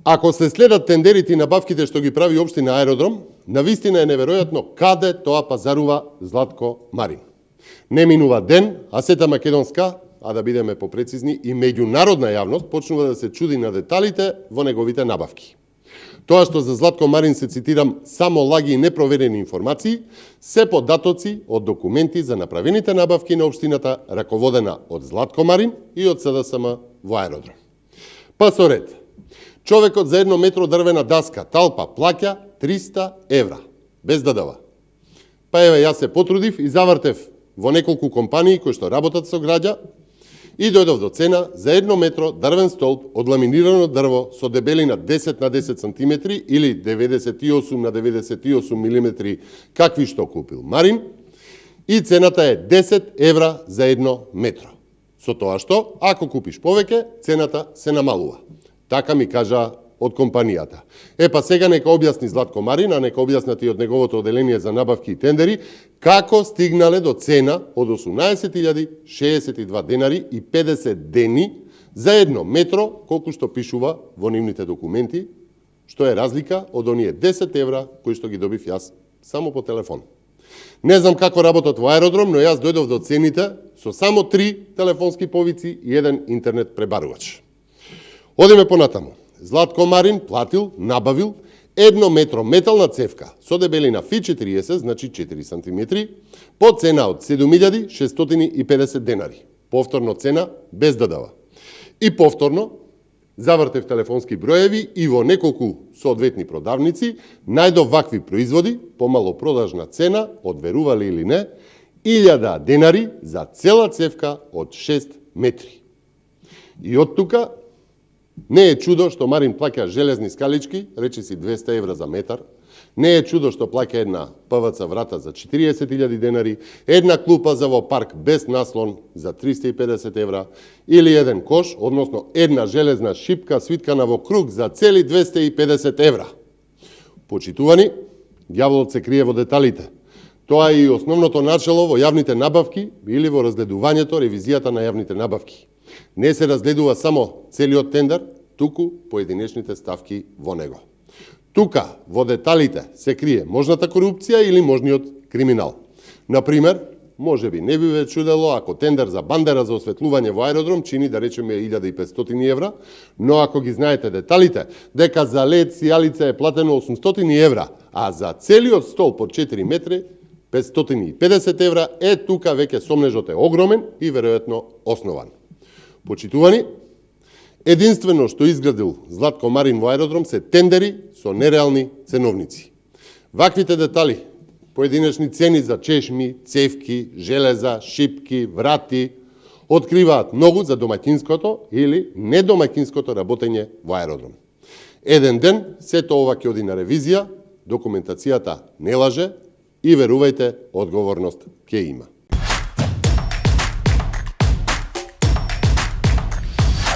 Ако се следат тендерите и набавките што ги прави општина Аеродром, навистина е неверојатно каде тоа пазарува Златко Марин. Не минува ден, а сета македонска, а да бидеме попрецизни, и меѓународна јавност почнува да се чуди на деталите во неговите набавки. Тоа што за Златко Марин се цитирам само лаги и непроверени информации, се податоци од документи за направените набавки на општината, раководена од Златко Марин и од СДСМ во Аеродром. Па со ред. Човекот за 1 метро дрвена даска, талпа, плаќа 300 евра, без ДДВ. Па еве, јас се потрудив и завртев во неколку компании кои што работат со граѓа и дојдов до цена за 1 метро дрвен столб од ламинирано дрво со дебелина 10 на 10 см или 98 на 98 мм, какви што купил Марин, и цената е 10 евра за 1 метро. Со тоа што, ако купиш повеќе, цената се намалува. Така ми кажа од компанијата. Па сега нека објасни Златко Марин, а нека објаснат и од неговото оделение за набавки и тендери, како стигнале до цена од 18.062 денари и 50 дени за 1 метро, колку што пишува во нивните документи, што е разлика од оние 10 евра кои што ги добив јас само по телефон. Не знам како работат во Аеродром, но јас дојдов до цените со само 3 телефонски повици и 1 интернет пребарувач. Одиме понатаму. Златко Марин платил, набавил 1 метро метална цевка со дебелина Фи40, значи 4 см, по цена од 7.650 денари. Повторно цена без ДДВ. И повторно завртев телефонски броеви и во неколку соодветни продавници најдов вакви производи, помало продажна цена, од верували или не, 1000 денари за цела цевка од 6 метри. И од тука не е чудо што Марин плаќа железни скалички, речиси 200 евра за метар. Не е чудо што плаќа една ПВЦ врата за 40.000 денари, една клупа за во парк без наслон за 350 евра или еден кош, односно една железна шипка свиткана во круг за цели 250 евра. Почитувани, ѓаволот се крие во деталите. Тоа е и основното начело во јавните набавки или во разгледувањето, ревизијата на јавните набавки. Не се разгледува само целиот тендер, туку поединечните ставки во него. Тука, во деталите, се крие можната корупција или можниот криминал. Например, може би не би ве чудело ако тендер за бандера за осветлување во Аеродром чини, да речеме, 1500 евра, но ако ги знаете деталите, дека за лед сијалица е платено 800 евра, а за целиот стол по 4 метри 550 евра, тука веќе сомнежот е огромен и веројатно основан. Почитувани, единствено што изградил Златко Марин во Аеродром се тендери со нереални ценовници. Ваквите детали, поединечни цени за чешми, цевки, железа, шипки, врати, откриваат многу за домаќинското или недомаќинското работење во Аеродром. Еден ден сето ова ќе оди на ревизија, документацијата не лаже и верувајте, одговорност ќе има.